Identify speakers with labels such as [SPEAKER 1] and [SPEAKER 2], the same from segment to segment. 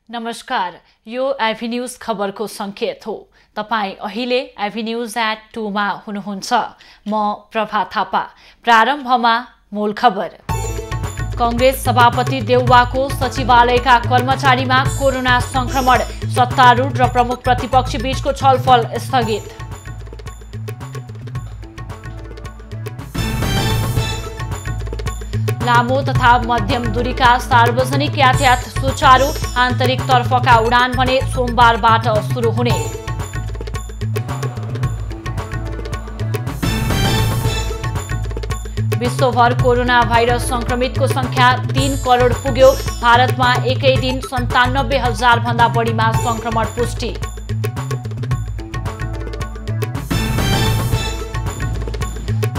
[SPEAKER 1] नमस्कार, यो एभी न्यूज खबरको संकेत हो। तपाई अहिले AVNews@2 मा हुनुहुन्छ। म प्रभा थापा। प्रारम्भमा मूल खबर। कांग्रेस सभापति देउवाको सचिवालयका कर्मचारीमा कोरोना संक्रमण, सत्तारूढ र प्रमुख प्रतिपक्षी बीचको छलफल स्थगित। लामो तथा मध्यम दूरीका सार्वजनिक यातायात सुचारू, आन्तरिक तर्फका उडान भने सोमबारबाट सुरु हुने। विश्वभर कोरोना भाइरस संक्रमितको संख्या 3 करोड पुग्यो। भारतमा एकै दिन 97,000 भन्दा बढीमा संक्रमण पुष्टि।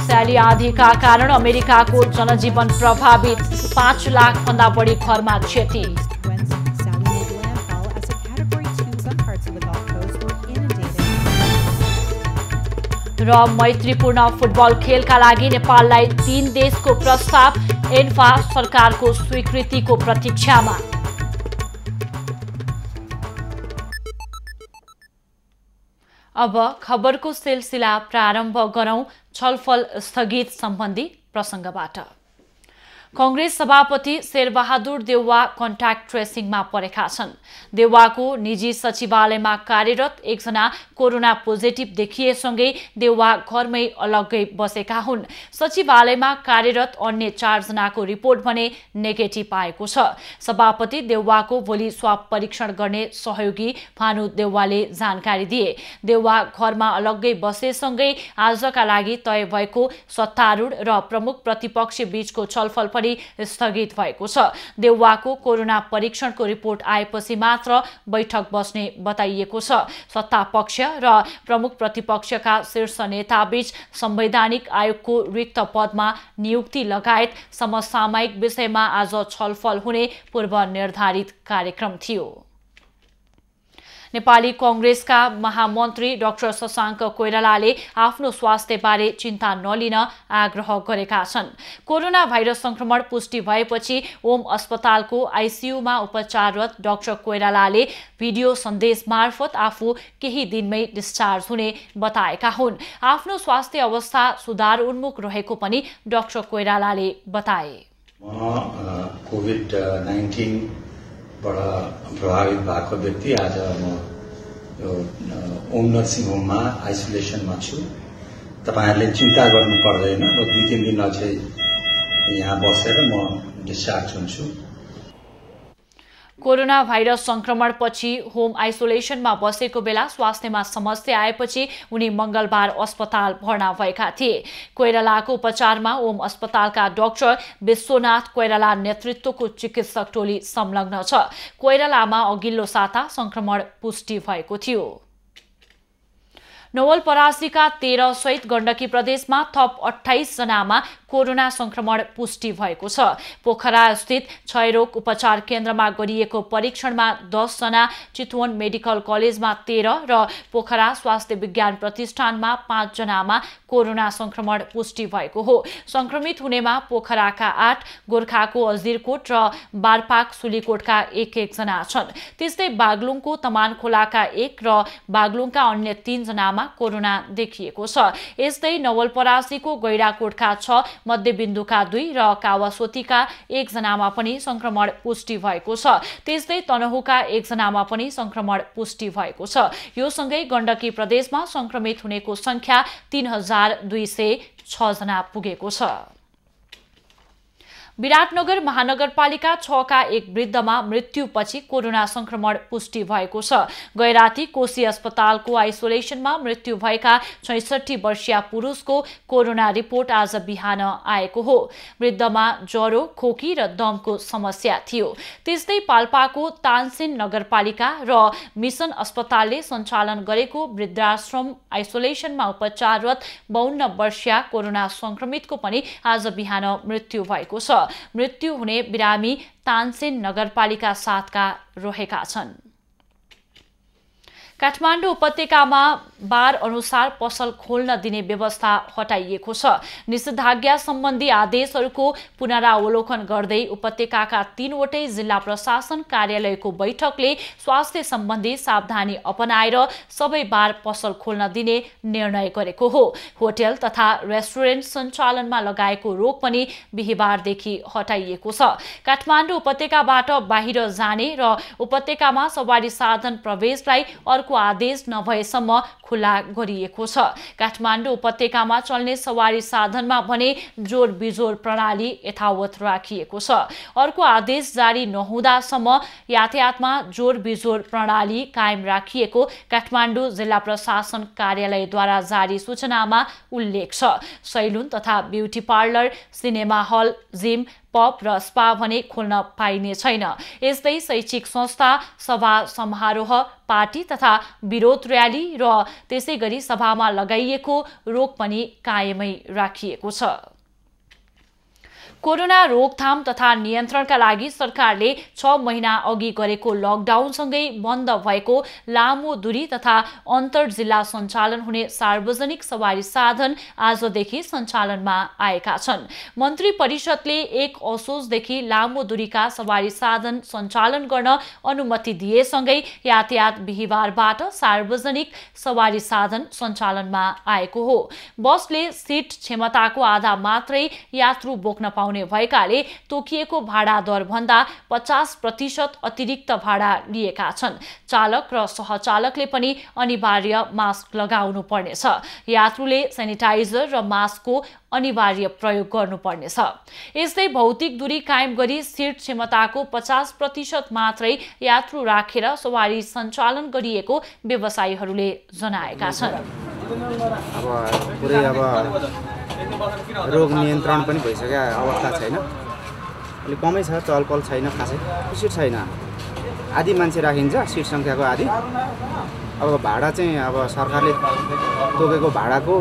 [SPEAKER 1] स्याली आँधीका कारण अमेरिकाको जनजीवन प्रभावित, 5 लाख भन्दा बढी घरमा क्षति। र मैत्रीपूर्ण फुटबल खेलका लागि नेपाललाई 3 देशको प्रस्ताव, एन्फा सरकारको स्वीकृतिको प्रतीक्षामा। अब खबरको सिलसिला प्रारम्भ गरौं छलफल स्थगित सम्बन्धी प्रसंगबाट। कांग्रेस सभापति शेरबहादुर देउवा कन्ट्याक्ट ट्रेसिङमा परेका छन्। देउवाको निजी सचिवालयमा कार्यरत एकजना कोरोना पोजिटिभ देखिएसँगै देउवा घरमै अलग्गै बसेका हुन्। सचिवालयमा कार्यरत अन्य 4 जनाको रिपोर्ट भने नेगेटिभ आएको छ। सभापति देउवाको भोलि स्वाब परीक्षण गर्ने सहयोगी भानु देउवाले जानकारी दिए। देउवा घरमा अलग्गै बसेसँगै आजका लागि तय भएको सत्तारूढ र प्रमुख प्रतिपक्षी बीचको छलफल पनि स्थगित भएको छ। देउवाको कोरोना परीक्षणको रिपोर्ट आएपछि मात्र बैठक बस्ने बताइएको छ। सत्ता पक्ष र प्रमुख प्रतिपक्षका शीर्ष नेताबीच संवैधानिक आयोगको रिक्त पदमा नियुक्ति लगायत समसामयिक विषयमा आज छलफल हुने पूर्व निर्धारित कार्यक्रम थियो। नेपाली कांग्रेसका महामन्त्री डाक्टर शशाङ्क कोइरालाले आफ्नो स्वास्थ्यबारे चिन्ता नलिन आग्रह गरेका छन्। कोरोना भाइरस संक्रमण पुष्टि भएपछि ओम अस्पतालको आइसियुमा उपचाररत डाक्टर कोइरालाले भिडियो सन्देश मार्फत आफू केही दिनमै डिस्चार्ज हुने बताएका हुन्। आफ्नो स्वास्थ्य अवस्था सुधार उन्मुख रहेको पनि डाक्टर कोइरालाले बताए।
[SPEAKER 2] कोभिड-19 बाट प्रभावित भएको व्यक्ति आज म यो ओम नर्सिङ होममा आइसोलेसनमा छु। तपाईहरुले चिन्ता गर्नु पर्दैन। म 2-3 दिन अझै यहाँ बसेर म डिस्चार्ज हुन्छु।
[SPEAKER 1] कोरोना भाइरस संक्रमणपछि होम आइसोलेसनमा बसेको बेला स्वास्थ्यमा समस्या आएपछि उनी मंगलबार अस्पताल भर्ना भएका थिए। कोइरालाको उपचारमा ओम अस्पतालका डाक्टर विश्वनाथ कोइराला नेतृत्वको चिकित्सक टोली संलग्न छ। कोइरालामा अघिल्लो साता संक्रमण पुष्टि भएको थियो। नवलपरासीका 13 सहित गण्डकी प्रदेशमा थप 28 जनामा कोरोना संक्रमण पुष्टि भएको छ। पोखरा स्थित क्षयरोग उपचार केन्द्रमा गरिएको परीक्षणमा 10 जना, चितवन मेडिकल कलेजमा 13 र पोखरा स्वास्थ्य विज्ञान प्रतिष्ठानमा 5 जनामा कोरोना संक्रमण पुष्टि भएको हो। संक्रमित हुनेमा पोखराका 8, गोर्खाको अजिरकोट र बारपाक सुलीकोटका 1-1 जना छन्। त्यस्तै बागलुङको तमानखोलाका 1 र बागलुङका अन्य 3 जनामा कोरोना देखिएको छ। यस्तै नवलपरासीको गैडाकोटका 6, मध्यबिन्दुका 2 र कावासोतीका 1 जनामा पनि संक्रमण पुष्टि भएको छ। त्यस्तै तनहुका 1 जनामा पनि संक्रमण पुष्टि भएको छ। यो सँगै गण्डकी प्रदेशमा संक्रमित हुनेको संख्या 3206 जना पुगेको छ। विराटनगर महानगरपालिका 6 का एक वृद्धमा मृत्युपछि कोरोना संक्रमण पुष्टि भएको छ। गैराती कोशी अस्पतालको आइसोलेसनमा मृत्यु भएका 66 वर्षीय पुरुषको कोरोना रिपोर्ट आज बिहान आएको हो। वृद्धमा ज्वरो, खोकी र दमको समस्या थियो। त्यस्तै पाल्पाको तानसेन नगरपालिका र मिसन अस्पतालले सञ्चालन गरेको वृद्धाश्रम आइसोलेसनमा उपचाररत 52 वर्षीय कोरोना संक्रमितको पनि आज बिहान मृत्यु भएको छ। मृत्यु हुने बिरामी तानसेन नगरपालिका 7 का रहेका छन्। काठमाडौँ उपत्यकामा बार अनुसार पसल खोल्न दिने व्यवस्था हटाइएको छ। निषेधाज्ञा सम्बन्धी आदेशहरूको पुनरावलोकन गर्दै उपत्यकाका 3वटै जिल्ला प्रशासन कार्यालयको बैठकले स्वास्थ्य सम्बन्धी सावधानी अपनाएर सबै बार पसल खोल्न दिने निर्णय गरेको हो। होटल तथा रेस्टुरेन्ट सञ्चालनमा लगाएको रोक पनि बिहीबारदेखि हटाइएको छ। काठमाडौँ उपत्यकाबाट बाहिर जाने र उपत्यकामा सवारी साधन प्रवेशलाई अर्को आदेश नभएसम्म खुला गरिएको छ। काठमाडौँ उपत्यकामा चल्ने सवारी साधनमा भने जोड बिजोड प्रणाली यथावत राखिएको छ। अर्को आदेश जारी नहुँदासम्म यातायातमा जोड बिजोड प्रणाली कायम राखिएको काठमाडौँ जिल्ला प्रशासन कार्यालयद्वारा जारी सूचनामा उल्लेख छ। सैलुन तथा beauty parlour, cinema hall, gym, pub र स्पा भने खोल्न पाइने छैन। यस्तै शैक्षिक संस्था, सभा समारोह, पार्टी तथा विरोध र्याली र त्यसैगरी सभामा लगाइएको रोक पनि कायमै राखिएको छ। कोरोना रोकथाम तथा नियन्त्रणका लागि सरकारले 6 महिना अघि गरेको लकडाउनसँगै बन्द भएको लामो दूरी तथा अन्तर जिल्ला सञ्चालन हुने सार्वजनिक सवारी साधन आजदेखि सञ्चालनमा आएका छन्। मन्त्री परिषदले 1 असोजदेखि लामो दूरीका सवारी साधन सञ्चालन गर्न अनुमति दिएसँगै यातायात बिहीबारबाट सार्वजनिक सवारी साधन सञ्चालनमा आएको हो। बसले सिट क्षमताको आधा मात्रै यात्रु बोक्न पाउने भएकाले तोकिएको भाडा दर भन्दा 50% अतिरिक्त भाडा लिएका छन्। चालक र सहचालकले पनि अनिवार्य मास्क लगाउनु पर्नेछ। यात्रुले सेनिटाइजर र मास्कको अनिवार्य प्रयोग गर्नुपर्नेछ। यस्तै भौतिक दूरी कायम गरी सिट क्षमताको 50% मात्रै यात्रु राखेर सवारी सञ्चालन गरिएको व्यवसायीहरूले जनाएका छन्।
[SPEAKER 3] रोग नियन्त्रण पनि भइसकेको अवस्था छैन, अलिक कमै छ, चलपल छैन, खासै सिट छैन। आधी मान्छे राखिन्छ, सिट सङ्ख्याको आधी। अब भाडा चाहिँ अब सरकारले तोकेको भाडाको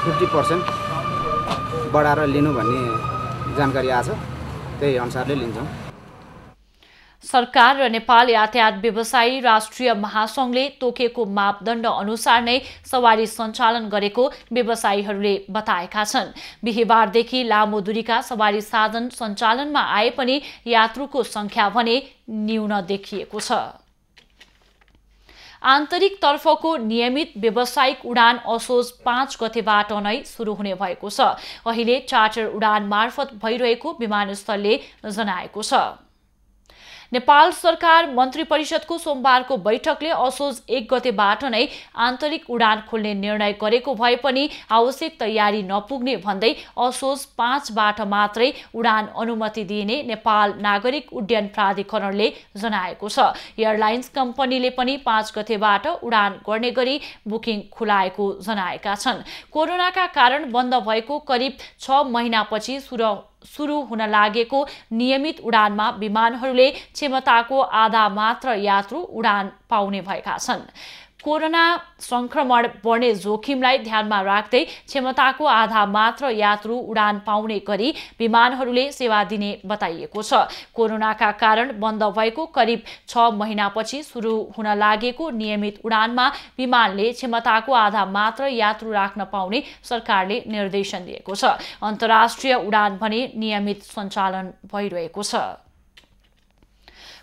[SPEAKER 3] 50% बढाएर लिनु भन्ने जानकारी आछ, त्यही अनुसारले लिन्छौँ।
[SPEAKER 1] सरकार र नेपाल यातायात व्यवसायी राष्ट्रिय महासंघले तोकेको मापदण्ड अनुसार नै सवारी सञ्चालन गरेको व्यवसायीहरूले बताएका छन्। बिहीबारदेखि लामो दूरीका सवारी साधन सञ्चालनमा आए पनि यात्रुको संख्या भने न्यून देखिएको छ। आन्तरिक तर्फको नियमित व्यावसायिक उडान असोज 5 गतेबाट नै सुरु हुने भएको छ। अहिले चार्टर उडान मार्फत भइरहेको विमानस्थलले जनाएको छ। नेपाल सरकार मन्त्री परिषदको सोमबारको बैठकले असोज 1 गतेबाट नै आन्तरिक उडान खोल्ने निर्णय गरेको भए पनि आवश्यक तयारी नपुग्ने भन्दै असोज 5बाट मात्रै उडान अनुमति दिइने नेपाल नागरिक उड्डयन प्राधिकरणले जनाएको छ। एयरलाइन्स कम्पनीले पनि 5 गतेबाट उडान गर्ने गरी बुकिङ खुलाएको जनाएका छन्। कोरोनाका कारण बन्द भएको करिब 6 महिनापछि सुरु हुन लागेको नियमित उडानमा विमानहरूले क्षमताको आधा मात्र यात्रु उडान पाउने भएका छन्। कोरोना संक्रमण बढ्ने जोखिमलाई ध्यानमा राख्दै क्षमताको आधा मात्र यात्रु उडान पाउने गरी विमानहरूले सेवा दिने बताइएको छ। कोरोनाका कारण बन्द भएको करिब 6 महिनापछि सुरु हुन लागेको नियमित उडानमा विमानले क्षमताको आधा मात्र यात्रु राख्न पाउने सरकारले निर्देशन दिएको छ। अन्तर्राष्ट्रिय उडान भने नियमित सञ्चालन भइरहेको छ।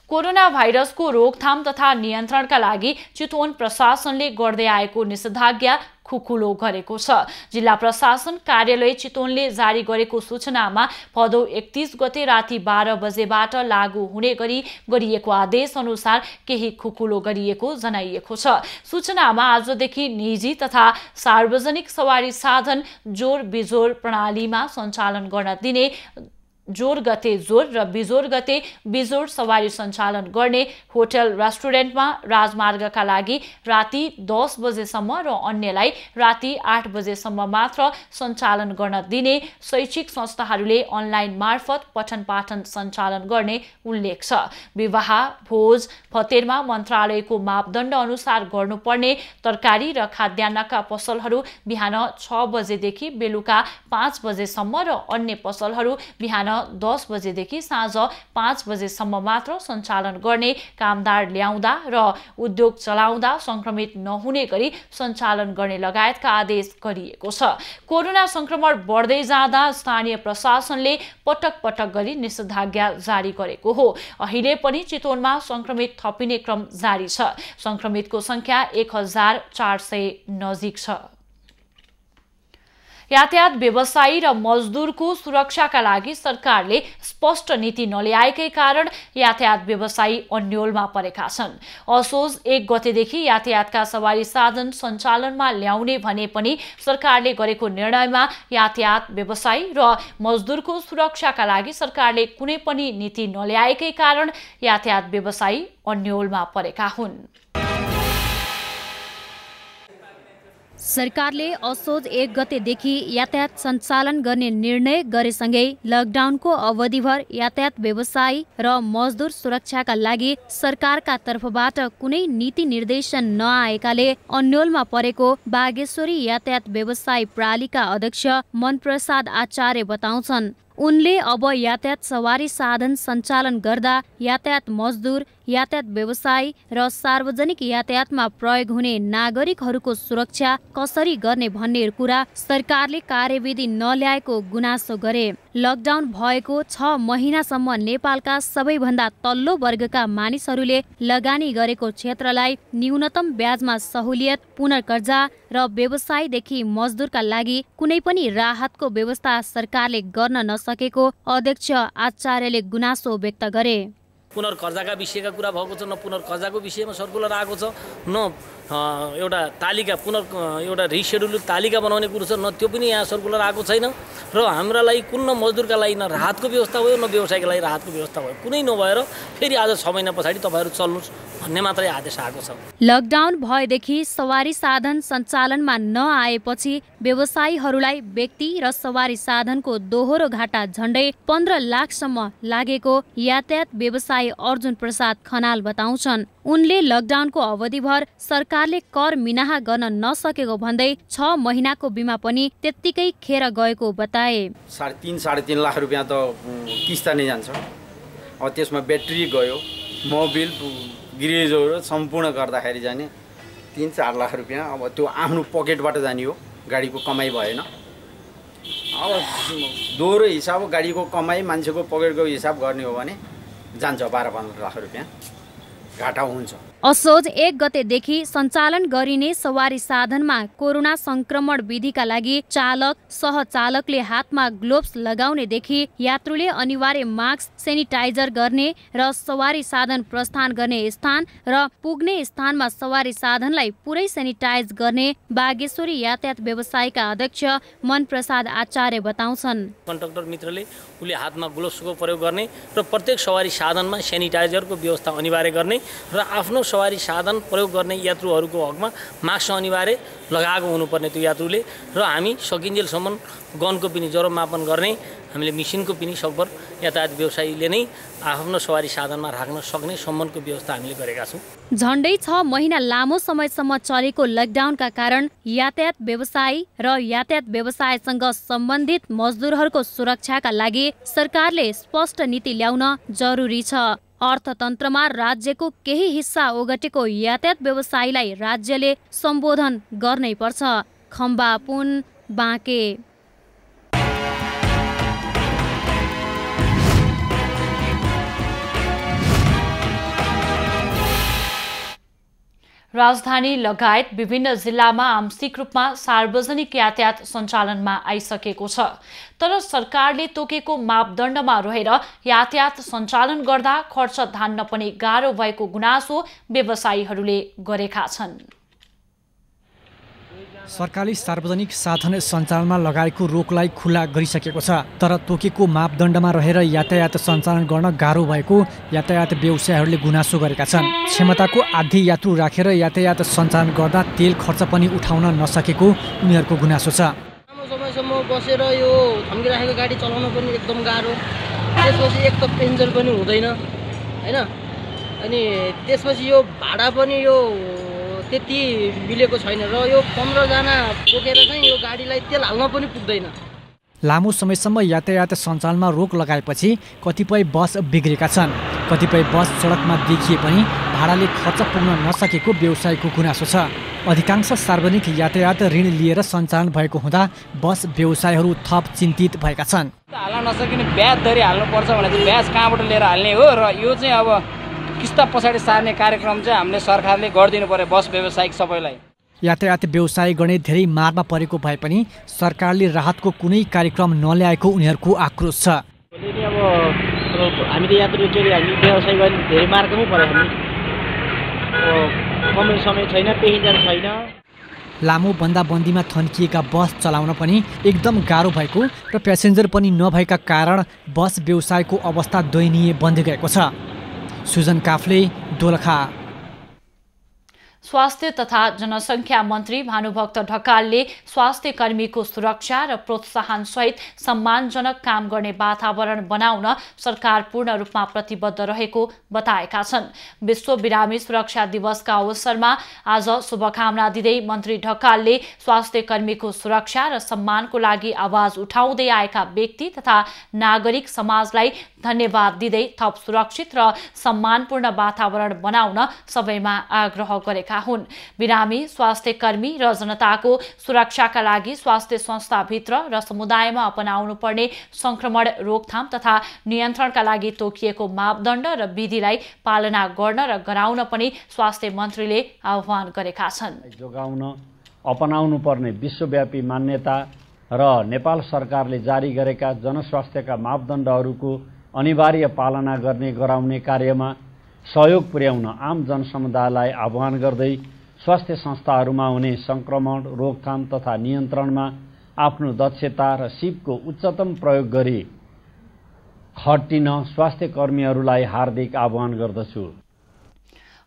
[SPEAKER 1] कोरोना भाइरसको रोकथाम तथा नियन्त्रणका लागि चितवन प्रशासनले गर्दै आएको निषेधाज्ञा खुकुलो गरेको छ। जिल्ला प्रशासन कार्यालय चितवनले जारी गरेको सूचनामा भदौ 31 गते राति 12 बजेबाट लागू हुने गरी गरिएको आदेश अनुसार केही खुकुलो गरिएको जनाइएको छ। सूचनामा आजदेखि निजी तथा सार्वजनिक सवारी साधन जोर बिजोर प्रणालीमा सञ्चालन गर्न दिने, जोर गते जोर र बिजोर गते बिजोर सवारी सञ्चालन गर्ने, होटल रेस्टुरेन्टमा राजमार्गका लागि राति 10 बजेसम्म र अन्यलाई राति 8 बजेसम्म मात्र सञ्चालन गर्न दिने, शैक्षिक संस्थाहरूले अनलाइन मार्फत पठन पाठन सञ्चालन गर्ने उल्लेख छ। विवाह भोज भतेरमा मन्त्रालयको मापदण्ड अनुसार गर्नुपर्ने तरकारी र खाद्यान्नका पसलहरू बिहान 6 बजेदेखि बेलुका 5 बजेसम्म र अन्य पसलहरू बिहान बिहान 10 बजेदेखि साँझ 5 बजेसम्म मात्र सञ्चालन गर्ने, कामदार ल्याउँदा र उद्योग चलाउँदा संक्रमित नहुने गरी सञ्चालन गर्ने लगायतका आदेश गरिएको छ। कोरोना संक्रमण बढ्दै जाँदा स्थानीय प्रशासनले पटक पटक गरी निषेधाज्ञा जारी गरेको हो। अहिले पनि चितवनमा संक्रमित थपिने क्रम जारी छ। संक्रमितको संख्या 1400 नजिक छ। यातायात व्यवसायी र मजदुरको सुरक्षाका लागि सरकारले स्पष्ट नीति नल्याएकै कारण यातायात व्यवसायी अन्योलमा परेका छन्। असोज 1 गतेदेखि यातायातका सवारी साधन सञ्चालनमा ल्याउने भने पनि सरकारले गरेको निर्णयमा यातायात व्यवसायी र मजदुरको सुरक्षाका लागि सरकारले कुनै पनि नीति नल्याएकै कारण यातायात व्यवसायी अन्योलमा परेका हुन्।
[SPEAKER 4] सरकारले असोज 1 गतेदेखि यातायात सञ्चालन गर्ने निर्णय गरेसँगै लकडाउनको अवधिभर यातायात व्यवसायी र मजदुर सुरक्षाका लागि सरकारका तर्फबाट कुनै नीति निर्देशन नआएकाले अन्योलमा परेको बागेश्वरी यातायात व्यवसायी प्रणालीका अध्यक्ष मनप्रसाद आचार्य बताउँछन्। उनले अब यातायात सवारी साधन सञ्चालन गर्दा यातायात मजदुर, यातायात व्यवसायी र सार्वजनिक यातायातमा प्रयोग हुने नागरिकहरूको सुरक्षा कसरी गर्ने भन्ने कुरा सरकारले कार्यविधि नल्याएको गुनासो गरे। लकडाउन भएको 6 महिनासम्म नेपालका सबैभन्दा तल्लो वर्गका मानिसहरूले लगानी गरेको क्षेत्रलाई न्यूनतम ब्याजमा सहुलियत, पुनर्कर्जा र व्यवसायीदेखि मजदुरका लागि कुनै पनि राहतको व्यवस्था सरकारले गर्न नसकेको अध्यक्ष आचार्यले गुनासो व्यक्त गरे।
[SPEAKER 5] पुनर्कर्जाका विषयका कुरा भएको छ, न पुनर्कर्जाको विषयमा सर्कुलर आएको छ, न एउटा तालिका एउटा रिसेड्युल तालिका बनाउने कुरो छ, न त्यो पनि यहाँ सर्कुलर आएको छैन। र हाम्रा लागि कुन न मजदुरका लागि न राहतको व्यवस्था भयो, न व्यवसायका लागि राहतको व्यवस्था भयो, कुनै नभएर फेरि आज 6 महिना पछाडि तपाईँहरू चल्नुहोस् भन्ने मात्रै आदेश आएको छ।
[SPEAKER 4] लकडाउन भएदेखि सवारी साधन सञ्चालनमा नआएपछि व्यवसायीहरूलाई व्यक्ति र सवारी साधनको दोहोरो घाटा झण्डै 15 लाखसम्म लागेको यातायात व्यवसायी अर्जुन प्रसाद खनाल बताउँछन्। उनले लकडाउनको अवधिभर सरकारले कर मिनाहा गर्न नसकेको भन्दै 6 महिनाको बिमा पनि त्यत्तिकै खेर गएको बताए।
[SPEAKER 3] 3.5 लाख रुपियाँ त किस्ता नै जान्छ। अब त्यसमा ब्याट्री गयो, मोबिल, गिरेजहरू सम्पूर्ण गर्दाखेरि जाने 3-4 लाख रुपियाँ अब त्यो आफ्नो पकेटबाट जाने हो, गाडीको कमाइ भएन। अब दोहोरो हिसाब गाडीको कमाइ मान्छेको पकेटको हिसाब गर्ने हो भने जान्छ 12-15 लाख रुपियाँ घाटा हुन्छ।
[SPEAKER 4] असोज 1 गतेदेखि सञ्चालन गरिने सवारी साधनमा कोरोना संक्रमण विधिका लागि चालक, सहचालकले हातमा ग्लोभ्स लगाउनेदेखि यात्रुले अनिवार्य मास्क, सेनिटाइजर गर्ने र सवारी साधन प्रस्थान गर्ने स्थान र पुग्ने स्थानमा सवारी साधनलाई पुरै सेनिटाइज गर्ने बागेश्वरी यातायात व्यवसायका अध्यक्ष मनप्रसाद आचार्य बताउँछन्।
[SPEAKER 5] कन्डक्टर मित्रले उसले हातमा ग्लोभ्सको प्रयोग गर्ने र प्रत्येक सवारी साधनमा सेनिटाइजरको व्यवस्था अनिवार्य गर्ने र आफ्नो सवारी साधन प्रयोग गर्ने यात्रुहरूको हकमा मास्क अनिवार्य लगाएको हुनुपर्ने त्यो यात्रुले। र हामी सकिन्जेलसम्म गनको पनि ज्वरो मापन गर्ने, हामीले मिसिनको पनि सकभर यातायात व्यवसायीले नै आफ्नो सवारी साधनमा राख्न सक्ने सम्मको व्यवस्था हामीले गरेका छौँ।
[SPEAKER 4] झण्डै 6 महिना लामो समयसम्म चलेको लकडाउनका कारण यातायात व्यवसायी र यातायात व्यवसायसँग सम्बन्धित मजदुरहरूको सुरक्षाका लागि सरकारले स्पष्ट नीति ल्याउन जरुरी छ। अर्थतन्त्रमा राज्यको केही हिस्सा ओगटेको यातायात व्यवसायीलाई राज्यले सम्बोधन गर्नै पर्छ। खम्बा पुन बाँके।
[SPEAKER 1] राजधानी लगायत विभिन्न जिल्लामा आंशिक रूपमा सार्वजनिक यातायात सञ्चालनमा आइसकेको छ। तर सरकारले तोकेको मापदण्डमा रहेर यातायात सञ्चालन गर्दा खर्च धान्न पनि गाह्रो भएको गुनासो व्यवसायीहरूले गरेका छन्।
[SPEAKER 6] सरकारले सार्वजनिक साधन सञ्चालनमा लगाएको रोकलाई खुला गरिसकेको छ। तर तोकेको मापदण्डमा रहेर यातायात सञ्चालन गर्न गाह्रो भएको यातायात व्यवसायीहरूले गुनासो गरेका छन्। क्षमताको आधी यात्रु राखेर यातायात सञ्चालन गर्दा तेल खर्च पनि उठाउन नसकेको उनीहरूको गुनासो छ।
[SPEAKER 7] लामो समयसम्म बसेर यो थम्किराखेको गाडी चलाउन पनि एकदम गाह्रो। त्यसपछि एक त पेन्सन पनि हुँदैन हैन, अनि त्यसपछि यो भाडा पनि यो त्यति मिलेको छैन र यो 15 जना बोकेर चाहिँ यो गाडीलाई तेल हाल्न पनि पुग्दैन।
[SPEAKER 6] लामो समयसम्म यातायात सञ्चालनमा रोक लगाएपछि कतिपय बस बिग्रेका छन्। कतिपय बस सडकमा देखिए पनि भाडाले खर्च पुग्न नसकेको व्यवसायीको गुनासो छ। अधिकांश सार्वजनिक यातायात ऋण लिएर सञ्चालन भएको हुँदा बस व्यवसायीहरू थप चिन्तित भएका छन्।
[SPEAKER 8] हाल्न नसकिने ब्याज दरी हाल्नुपर्छ भने चाहिँ ब्याज कहाँबाट लिएर हाल्ने हो र यो चाहिँ अब किस्ता पछाडि सार्ने कार्यक्रम चाहिँ हामीले सरकारले गरिदिनु पर्यो बस व्यवसायिक सबैलाई।
[SPEAKER 6] यातायात व्यवसाय गर्ने धेरै मारमा परेको भए पनि सरकारले राहतको कुनै कार्यक्रम नल्याएको उनीहरूको आक्रोश छ।
[SPEAKER 7] अब हामीले यात्रु के अरे हामी व्यवसाय गर्ने धेरै मार्गमै पऱ्यो हामी कमै समय छैन पेसेन्जर छैन।
[SPEAKER 6] लामो बन्दाबन्दीमा थन्किएका बस चलाउन पनि एकदम गाह्रो भएको र प्यासेन्जर पनि नभएका कारण बस व्यवसायको अवस्था दयनीय बन्दै गएको छ। सुजन काफ्ले, दोलखा।
[SPEAKER 1] स्वास्थ्य तथा जनसङ्ख्या मन्त्री भानुभक्त ढकालले स्वास्थ्य कर्मीको सुरक्षा र प्रोत्साहन सहित सम्मानजनक काम गर्ने वातावरण बनाउन सरकार पूर्ण रूपमा प्रतिबद्ध रहेको बताएका छन्। विश्व बिरामी सुरक्षा दिवसका अवसरमा आज शुभकामना दिँदै मन्त्री ढकालले स्वास्थ्य कर्मीको सुरक्षा र सम्मानको लागि आवाज उठाउँदै आएका व्यक्ति तथा नागरिक समाजलाई धन्यवाद दिँदै थप सुरक्षित र सम्मानपूर्ण वातावरण बनाउन सबैमा आग्रह गरेका हुन्। बिरामी स्वास्थ्य कर्मी र जनताको सुरक्षाका लागि स्वास्थ्य संस्थाभित्र र समुदायमा अपनाउनु पर्ने संक्रमण रोकथाम तथा नियन्त्रणका लागि तोकिएको मापदण्ड र विधिलाई पालना गर्न र गराउन पनि स्वास्थ्य मन्त्रीले आह्वान गरेका छन्।
[SPEAKER 9] जोगाउन अपनाउनु पर्ने विश्वव्यापी मान्यता र नेपाल सरकारले जारी गरेका जनस्वास्थ्यका मापदण्डहरूको अनिवार्य पालना गर्ने गराउने कार्यमा सहयोग पुर्याउन आम जनसमुदायलाई आह्वान गर्दै स्वास्थ्य संस्थाहरूमा हुने संक्रमण रोकथाम तथा नियन्त्रणमा आफ्नो दक्षता र सिपको उच्चतम प्रयोग गरी खटिन स्वास्थ्य कर्मीहरूलाई हार्दिक आह्वान गर्दछु।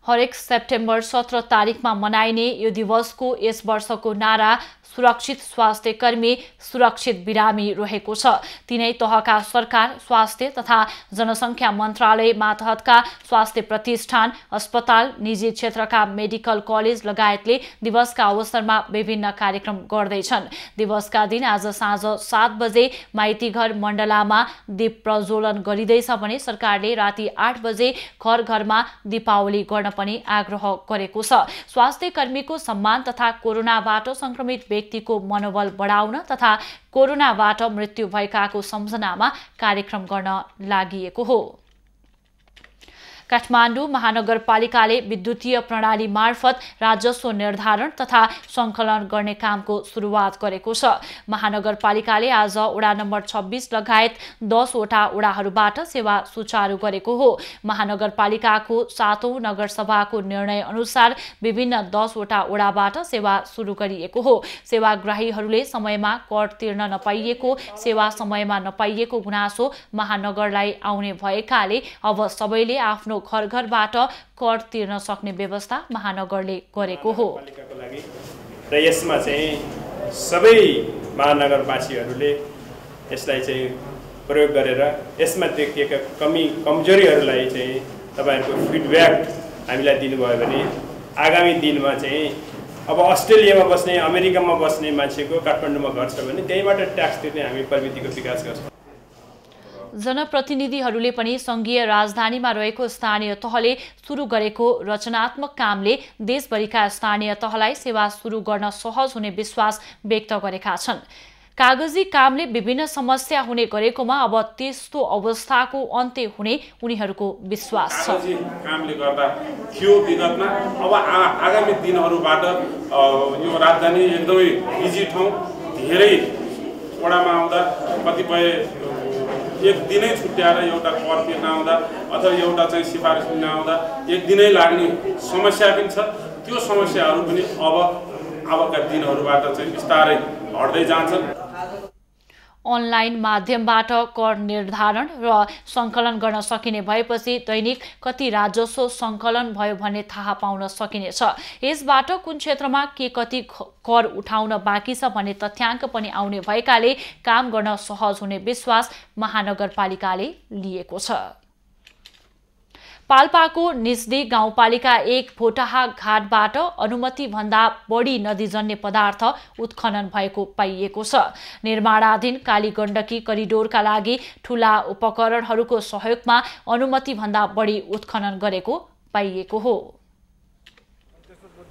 [SPEAKER 1] हरेक सेप्टेम्बर 17 तारिकमा मनाइने यो दिवसको यस वर्षको नारा सुरक्षित स्वास्थ्य कर्मी सुरक्षित बिरामी रहेको छ। तीनै तहका सरकार, स्वास्थ्य तथा जनसङ्ख्या मन्त्रालय मातहतका स्वास्थ्य प्रतिष्ठान, अस्पताल, निजी क्षेत्रका मेडिकल कलेज लगायतले दिवसका अवसरमा विभिन्न कार्यक्रम गर्दैछन्। दिवसका दिन आज साँझ 7 बजे माइतीघर मण्डलामा दीप प्रज्वलन गरिँदैछ भने सरकारले राति 8 बजे घर घरमा दीपावली गर्न पनि आग्रह गरेको छ। स्वास्थ्य कर्मीको सम्मान तथा कोरोनाबाट संक्रमित व्यक्तिको मनोबल बढाउन तथा कोरोनाबाट मृत्यु भएकाको सम्झनामा कार्यक्रम गर्न लागिएको हो। काठमाडौँ महानगरपालिकाले विद्युतीय प्रणाली मार्फत राजस्व निर्धारण तथा सङ्कलन गर्ने कामको सुरुवात गरेको छ। महानगरपालिकाले आज वडा नम्बर 26 लगायत 10 वटा वडाहरूबाट सेवा सुचारू गरेको हो। महानगरपालिकाको 7औं नगरसभाको निर्णय अनुसार विभिन्न 10 वटा वडाबाट सेवा सुरु गरिएको हो। सेवाग्राहीहरूले समयमा कर तिर्न नपाइएको, सेवा समयमा नपाइएको गुनासो महानगरलाई आउने भएकाले अब सबैले आफ्नो घर घरबाट कर तिर्न सक्ने व्यवस्था महानगरले गरेको हो।
[SPEAKER 10] र यसमा चाहिँ सबै महानगरवासीहरूले यसलाई चाहिँ प्रयोग गरेर यसमा देखिएका कमजोरीहरूलाई चाहिँ तपाईहरुको फिडब्याक हामीलाई दिनुभयो भने आगामी दिनमा चाहिँ अब अस्ट्रेलियामा बस्ने, अमेरिकामा बस्ने मान्छेको काठमाडौँमा घर छ भने त्यहीबाट ट्याक्स तिर्ने हामी प्रविधिको विकास गर्छौँ।
[SPEAKER 1] जनप्रतिनिधिहरूले पनि संघीय राजधानीमा रहेको स्थानीय तहले सुरु गरेको रचनात्मक कामले देशभरिका स्थानीय तहलाई सेवा सुरु गर्न सहज हुने विश्वास व्यक्त गरेका छन्। कागजी कामले विभिन्न समस्या हुने गरेकोमा अब त्यस्तो अवस्थाको अन्त्य हुने उनीहरूको विश्वास छ।
[SPEAKER 11] कागजी कामले गर्दा थियो विगतमा, अब आगामी दिनहरूबाट यो राजधानी एकदमै बिजी ठाउँ, धेरै वडामा आउँदा कतिपय एक दिनै छुट्याएर एउटा कर तिर्न आउँदा अथवा एउटा चाहिँ सिफारिस दिन आउँदा एक दिनै लाग्ने समस्या पनि छ। त्यो समस्याहरू पनि अबका दिनहरूबाट चाहिँ बिस्तारै हट्दै जान्छन्।
[SPEAKER 1] अनलाइन माध्यमबाट कर निर्धारण र सङ्कलन गर्न सकिने भएपछि दैनिक कति राजस्व सङ्कलन भयो भन्ने थाहा पाउन सकिनेछ। यसबाट कुन क्षेत्रमा के कति कर उठाउन बाँकी छ भन्ने तथ्याङ्क पनि आउने भएकाले काम गर्न सहज हुने विश्वास महानगरपालिकाले लिएको छ। पाल्पाको निस्दी गाउँपालिका 1 भोटाहा घाटबाट अनुमतिभन्दा बढी नदीजन्य पदार्थ उत्खनन भएको पाइएको छ। निर्माणाधीन कालीगण्डकी करिडोरका लागि ठूला उपकरणहरूको सहयोगमा अनुमतिभन्दा बढी उत्खनन गरेको पाइएको हो।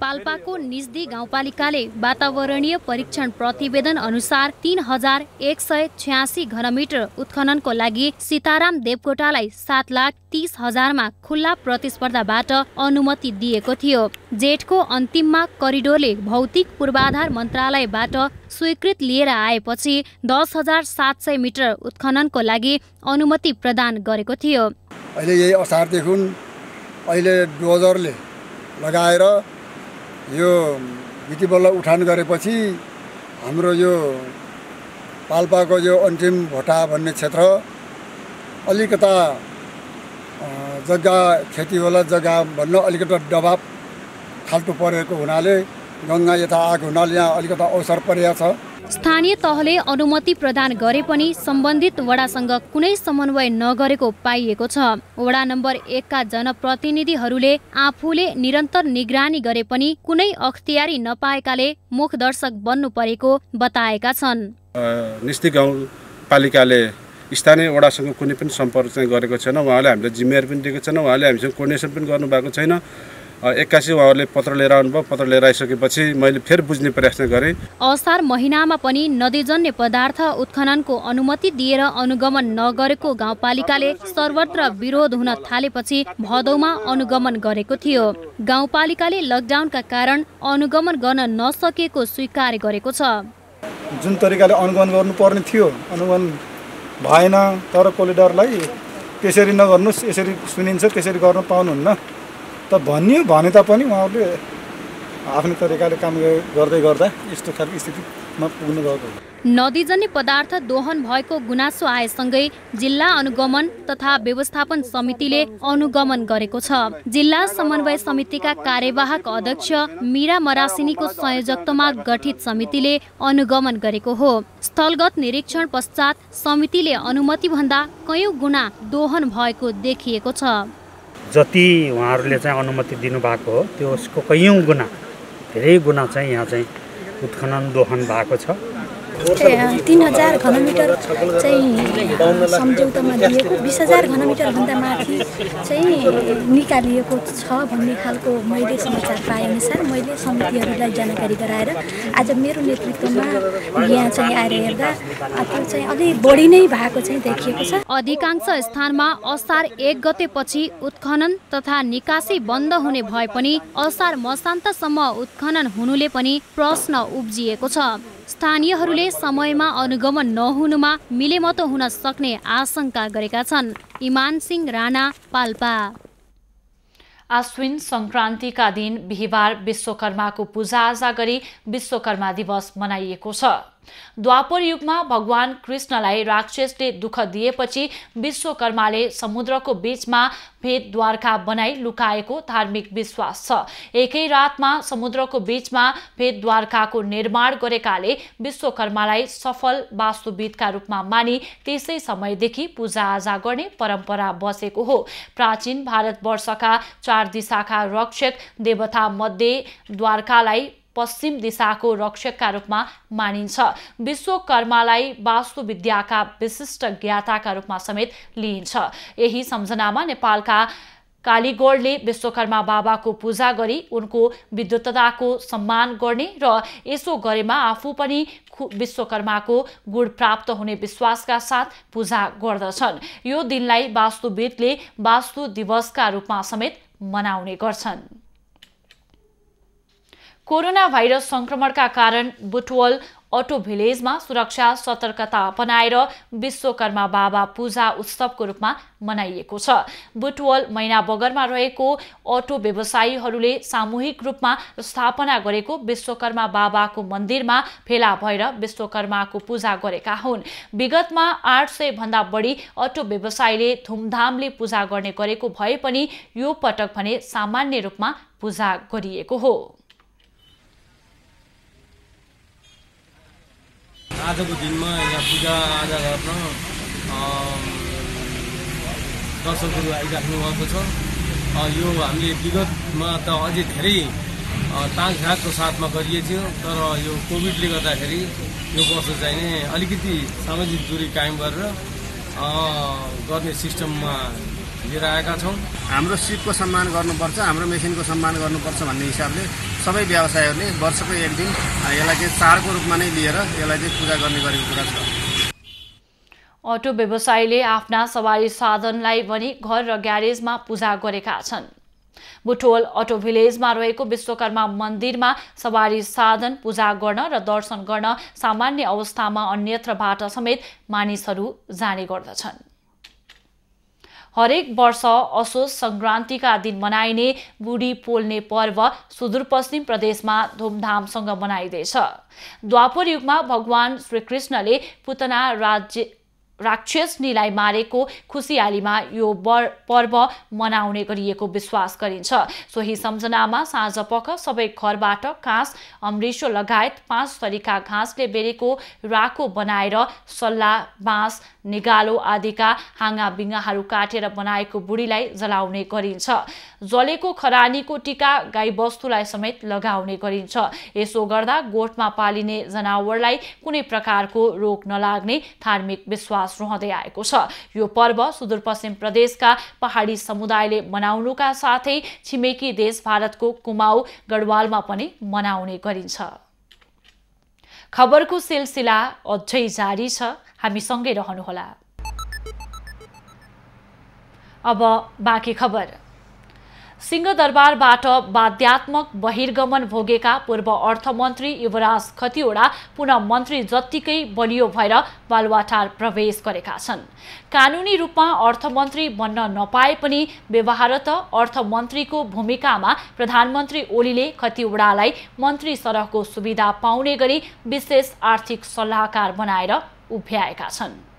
[SPEAKER 4] पाल्पाको निस्दी गाउँपालिकाले वातावरणीय परीक्षण प्रतिवेदन अनुसार 3186 घनमिटर उत्खननको लागि सीताराम देवकोटालाई 7,30,000 मा खुल्ला प्रतिस्पर्धाबाट अनुमति दिएको थियो। जेठको अन्तिममा करिडोरले भौतिक पूर्वाधार मन्त्रालयबाट स्वीकृत लिएर आएपछि 10,700 मिटर उत्खननको लागि अनुमति प्रदान गरेको थियो।
[SPEAKER 12] अहिले यही असारदेखि अहिले डोजरले लगाएर यो भित्तिबल्ल उठान गरेपछि हाम्रो यो पाल्पाको यो अन्तिम भोटा भन्ने क्षेत्र अलिकता जग्गा खेतीवाला जग्गा भन्न अलिकता दबाब खाल्टो परेको हुनाले गङ्गा यता आएको हुनाले यहाँ अलिकता अवसर परेको छ।
[SPEAKER 4] स्थानीय तहले अनुमति प्रदान गरे पनि सम्बन्धित वडासँग कुनै समन्वय नगरेको पाइएको छ। वडा नम्बर 1 का जनप्रतिनिधिहरूले आफूले निरन्तर निगरानी गरे पनि कुनै अख्तियारी नपाएकाले मुखदर्शक बन्नु परेको बताएका छन्।
[SPEAKER 13] निस्दी गाउँपालिकाले स्थानीय वडासँग कुनै पनि सम्पर्क चाहिँ गरेको छैन। उहाँले हामीलाई जिम्मेवारी पनि दिएको छैन, उहाँले हामीसँग कोर्डिनेसन पनि गर्नुभएको छैन। 81 उहाँहरूले पत्र लिएर आउनुभयो। पत्र लिएर आइसकेपछि मैले फेरि बुझ्ने प्रयास गरेँ।
[SPEAKER 4] असार महिनामा पनि नदीजन्य पदार्थ उत्खननको अनुमति दिएर अनुगमन नगरेको गाउँपालिकाले सर्वत्र विरोध हुन थालेपछि भदौमा अनुगमन गरेको थियो। गाउँपालिकाले लकडाउनका कारण अनुगमन गर्न नसकेको स्वीकार गरेको छ।
[SPEAKER 14] जुन तरिकाले अनुगमन गर्नुपर्ने थियो अनुगमन भएन। तर कोरिडोरलाई त्यसरी नगर्नुस्, यसरी सुनिन्छ त्यसरी गर्न पाउनुहुन्न त भनियो भने तापनि उहाँहरूले आफ्नो तरिकाले काम गर्दै गर्दा यस्तो खालको स्थितिमा पुग्नु गएको।
[SPEAKER 4] नदीजन्य पदार्थ दोहन भएको गुनासो आएसँगै जिल्ला अनुगमन तथा व्यवस्थापन समितिले अनुगमन गरेको छ। जिल्ला समन्वय समितिका कार्यवाहक अध्यक्ष मीरा मरासिनीको संयोजकत्वमा गठित समितिले अनुगमन गरेको हो। स्थलगत निरीक्षण पश्चात समितिले अनुमतिभन्दा कयौं गुणा दोहन भएको देखिएको छ।
[SPEAKER 15] जति उहाँहरूले चाहिँ अनुमति दिनुभएको हो त्यसको कयौं गुणा धेरै गुणा चाहिँ यहाँ चाहिँ उत्खनन दोहन भएको छ।
[SPEAKER 16] 3000 घनमिटर चाहिँ सम्झौतामा दिएको 20,000 घनमिटरभन्दा माथि चाहिँ निकालिएको छ भन्ने खालको मैले समाचार पाएअनुसार मैले समितिहरूलाई जानकारी गराएर आज मेरो नेतृत्वमा यहाँ चाहिँ आएर हेर्दा त्यो चाहिँ अलि बढी नै भएको चाहिँ देखिएको छ।
[SPEAKER 4] अधिकांश स्थानमा असार 1 गतेपछि उत्खनन तथा निकासी बन्द हुने भए पनि असार मसान्तसम्म उत्खनन हुनुले पनि प्रश्न उब्जिएको छ। स्थानीयहरूले समयमा अनुगमन नहुनुमा मिलेमतो हुन सक्ने आशंका गरेका छन्। इमान सिंह राणा, पाल्पा।
[SPEAKER 1] आश्विन संक्रान्तिका दिन बिहिबार विश्वकर्माको पूजाआजा गरी विश्वकर्मा दिवस मनाइएको छ। द्वापर युगमा भगवान कृष्णलाई राक्षसले दुःख दिएपछि विश्वकर्माले समुद्रको बीचमा भेदद्वारका बनाई लुकाएको धार्मिक विश्वास छ। एकै रातमा समुद्रको बीचमा भेदद्वारकाको निर्माण गरेकाले विश्वकर्मालाई सफल वास्तुविदका रूपमा मानी त्यसै समयदेखि पूजाआजा गर्ने परम्परा बसेको हो। प्राचीन भारतवर्षका 4 दिशाका रक्षक देवता मध्ये द्वारकालाई पश्चिम दिशाको रक्षकका रूपमा मानिन्छ। विश्वकर्मालाई वास्तुविद्याका विशिष्ट ज्ञाताका रूपमा समेत लिइन्छ। यही सम्झनामा नेपालका कालीगढले विश्वकर्मा बाबाको पूजा गरी उनको विद्वत्ताको सम्मान गर्ने र यसो गरेमा आफू पनि विश्वकर्माको गुण प्राप्त हुने विश्वासका साथ पूजा गर्दछन्। यो दिनलाई वास्तुविदले वास्तु दिवसका रूपमा समेत मनाउने गर्छन्। कोरोना भाइरस संक्रमणका कारण बुटवल अटो भिलेजमा सुरक्षा सतर्कता अपनाएर विश्वकर्मा बाबा पूजा उत्सवको रूपमा मनाइएको छ। बुटवल मैना बगरमा रहेको अटो व्यवसायीहरूले सामूहिक रूपमा स्थापना गरेको विश्वकर्मा बाबाको मन्दिरमा भेला भएर विश्वकर्माको पूजा गरेका हुन्। विगतमा 800 भन्दा बढी अटो व्यवसायीले धुमधामले पूजा गर्ने गरेको भए पनि यो पटक भने सामान्य रूपमा पूजा गरिएको हो।
[SPEAKER 17] आजको दिनमा यहाँ पूजाआजा गर्न दर्शकहरू आइराख्नु भएको छ यो हामीले विगतमा त अझै धेरै ताकझाकको साथमा गरिएको थियो, तर यो कोभिडले गर्दाखेरि यो वर्ष चाहिँ नै अलिकति सामाजिक दूरी कायम गरेर गर्ने सिस्टममा लिएर आएका छौँ।
[SPEAKER 3] हाम्रो सिपको सम्मान गर्नुपर्छ, हाम्रो मेसिनको सम्मान गर्नुपर्छ भन्ने हिसाबले सबै व्यवसायहरूले वर्षको एक दिन यसलाई चाहिँ चाडको रूपमा नै लिएर यसलाई चाहिँ पूजा गर्ने गरेको कुरा छ।
[SPEAKER 1] अटो व्यवसायीले आफ्ना सवारी साधनलाई पनि घर र ग्यारेजमा पूजा गरेका छन्। बुटोल अटो भिलेजमा रहेको विश्वकर्मा मन्दिरमा सवारी साधन पूजा गर्न र दर्शन गर्न सामान्य अवस्थामा अन्यत्रबाट समेत मानिसहरू जाने गर्दछन्। हरेक वर्ष असोज संक्रान्तिका दिन मनाइने बुढी पोल्ने पर्व सुदूरपश्चिम प्रदेशमा धुमधामसँग मनाइँदैछ। द्वापर युगमा भगवान श्रीकृष्णले पुतना राक्षसनीलाई मारेको खुसियालीमा यो पर्व मनाउने गरिएको विश्वास गरिन्छ। सोही सम्झनामा साँझपख सबै घरबाट काँस, अमृसो लगायत 5 थरीका घाँसले बेरेको राको बनाएर सल्ला, बाँस, निगालो आदिका हाँगा बिङ्गाहरू काटेर बनाएको बुढीलाई जलाउने गरिन्छ। जलेको खरानीको टीका गाईबस्तुलाई समेत लगाउने गरिन्छ। यसो गर्दा गोठमा पालिने जनावरलाई कुनै प्रकारको रोग नलाग्ने धार्मिक विश्वास रहँदै आएको छ। यो पर्व सुदूरपश्चिम प्रदेशका पहाडी समुदायले मनाउनुका साथै छिमेकी देश भारतको कुमाऊ गढवालमा पनि मनाउने गरिन्छ। खबरको सिलसिला अझै जारी छ, हामी सँगै रहनुहोला। अब बाँकी खबर। सिंहदरबारबाट बाध्यात्मक बहिर्गमन भोगेका पूर्व अर्थमन्त्री युवराज खतिवडा पुनः मन्त्री जत्तिकै बलियो भएर बालुवाटार प्रवेश गरेका छन्। कानुनी रूपमा अर्थमन्त्री बन्न नपाए पनि व्यवहारत अर्थमन्त्रीको भूमिकामा प्रधानमन्त्री ओलीले खतिवडालाई मन्त्री सरहको सुविधा पाउने गरी विशेष आर्थिक सल्लाहकार बनाएर उभ्याएका छन्।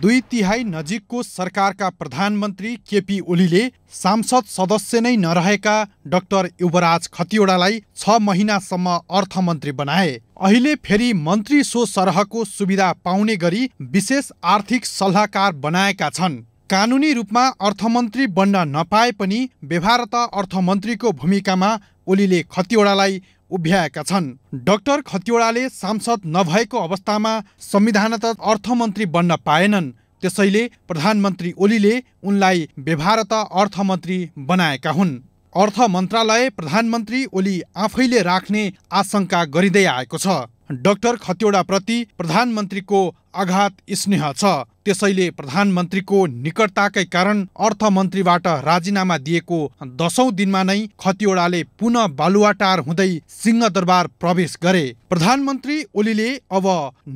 [SPEAKER 18] 2/3 नजिकको सरकारका प्रधानमन्त्री केपी ओलीले सांसद सदस्य नै नरहेका डाक्टर युवराज खतिवडालाई 6 महिनासम्म अर्थमन्त्री बनाए। अहिले फेरि मन्त्री सो सरहको सुविधा पाउने गरी विशेष आर्थिक सल्लाहकार बनाएका छन्। कानुनी रूपमा अर्थमन्त्री बन्न नपाए पनि व्यवहारत अर्थमन्त्रीको भूमिकामा ओलीले खतिवडालाई उभ्याएका छन्। डाक्टर खतिवडाले सांसद नभएको अवस्थामा संविधानत अर्थमन्त्री बन्न पाएनन्। त्यसैले प्रधानमन्त्री ओलीले उनलाई व्यवहारत अर्थमन्त्री बनाएका हुन्। अर्थ मन्त्रालय प्रधानमन्त्री ओली आफैले राख्ने आशंका गरिँदै आएको छ। डाक्टर खतिवडाप्रति प्रधानमन्त्रीको अगाध स्नेह छ। त्यसैले प्रधानमन्त्रीको निकटताकै कारण अर्थमन्त्रीबाट राजीनामा दिएको 10औं दिनमा नै खतिवडाले पुनः बालुवाटार हुँदै सिंहदरबार प्रवेश गरे। प्रधानमन्त्री ओलीले अब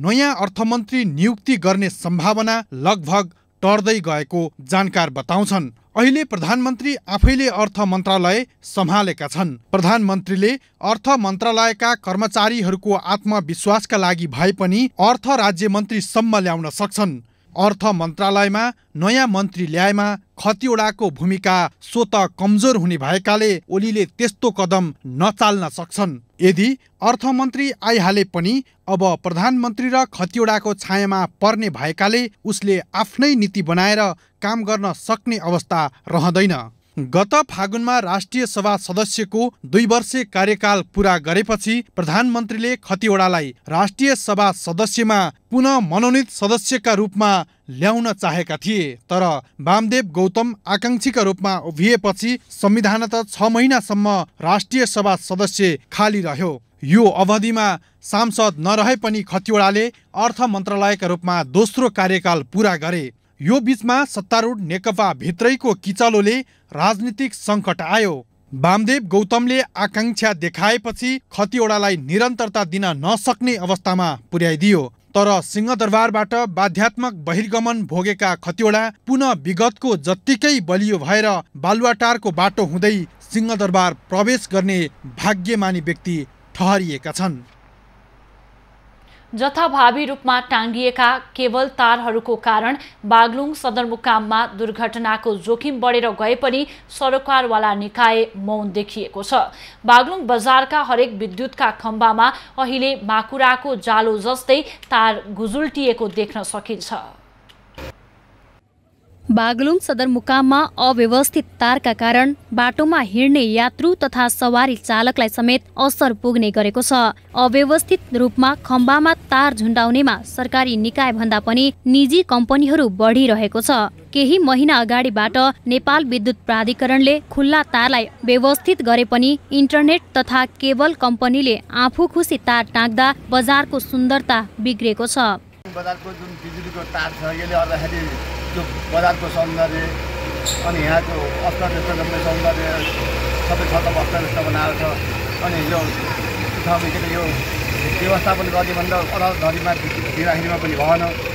[SPEAKER 18] नयाँ अर्थमन्त्री नियुक्ति गर्ने सम्भावना लगभग टर्दै गएको जानकार बताउँछन्। अहिले प्रधानमन्त्री आफैले अर्थ मन्त्रालय सम्हालेका छन्। प्रधानमन्त्रीले अर्थ मन्त्रालयका कर्मचारीहरूको आत्मविश्वासका लागि भए पनि अर्थ राज्य मन्त्रीसम्म ल्याउन सक्छन्। अर्थ मन्त्रालयमा नयाँ मन्त्री ल्याएमा खतिवडाको भूमिका स्वत कमजोर हुने भएकाले ओलीले त्यस्तो कदम नचाल्न सक्छन्। यदि अर्थमन्त्री आइहाले पनि अब प्रधानमन्त्री र खतिवडाको छायामा पर्ने भएकाले उसले आफ्नै नीति बनाएर काम गर्न सक्ने अवस्था रहँदैन। गत फागुनमा राष्ट्रिय सभा सदस्यको 2 वर्षे कार्यकाल पूरा गरेपछि प्रधानमन्त्रीले खतिवडालाई राष्ट्रिय सभा सदस्यमा पुनः मनोनित सदस्यका रूपमा ल्याउन चाहेका थिए। तर वामदेव गौतम आकांक्षीका रूपमा उभिएपछि संविधानत 6 महिनासम्म राष्ट्रिय सभा सदस्य खाली रह्यो। यो अवधिमा सांसद नरहे पनि खतिवडाले अर्थ मन्त्रालयका रूपमा दोस्रो कार्यकाल पूरा गरे। यो बीचमा सत्तारूढ नेकपा भित्रैको किचलोले राजनीतिक सङ्कट आयो। वामदेव गौतमले आकांक्षा देखाएपछि खतिवडालाई निरन्तरता दिन नसक्ने अवस्थामा पुर्याइदियो। तर सिंहदरबारबाट बाध्यात्मक बहिर्गमन भोगेका खतिवडा पुनः विगतको जत्तिकै बलियो भएर बालुवाटारको बाटो हुँदै सिंहदरबार प्रवेश गर्ने भाग्यमानी व्यक्ति ठहरिएका छन्।
[SPEAKER 1] जथाभावी रूपमा टाँगिएका केबल तारहरूको कारण बागलुङ सदरमुकाममा दुर्घटनाको जोखिम बढेर गए पनि सरकारवाला निकाय मौन देखिएको छ। बागलुङ बजारका हरेक विद्युतका खम्बामा अहिले माकुराको जालो जस्तै तार गुजुल्टिएको देख्न सकिन्छ।
[SPEAKER 4] बागलुङ सदरमुकाममा अव्यवस्थित तारका कारण बाटोमा हिँड्ने यात्रु तथा सवारी चालकलाई समेत असर पुग्ने गरेको छ। अव्यवस्थित रूपमा खम्बामा तार झुन्डाउनेमा सरकारी निकाय भन्दा पनि निजी कम्पनीहरू बढिरहेको छ। केही महिना अगाडिबाट नेपाल विद्युत प्राधिकरणले खुल्ला तारलाई व्यवस्थित गरे पनि इन्टरनेट तथा केबल कम्पनीले आफू खुसी तार टाँग्दा बजारको सुन्दरता बिग्रेको छ।
[SPEAKER 19] बजारको जुन बिजुलीको तार छ यसले गर्दाखेरि त्यो बजारको सौन्दर्य अनि यहाँको अस्तव्यस्त गर्ने सौन्दर्य सबै ठाउँमा अस्तव्यस्त बनाएको छ। अनि यो ठाउँमा यो व्यवस्थापन गर्ने भन्दा अदालतधरीमा दिँदाखेरिमा पनि भएन।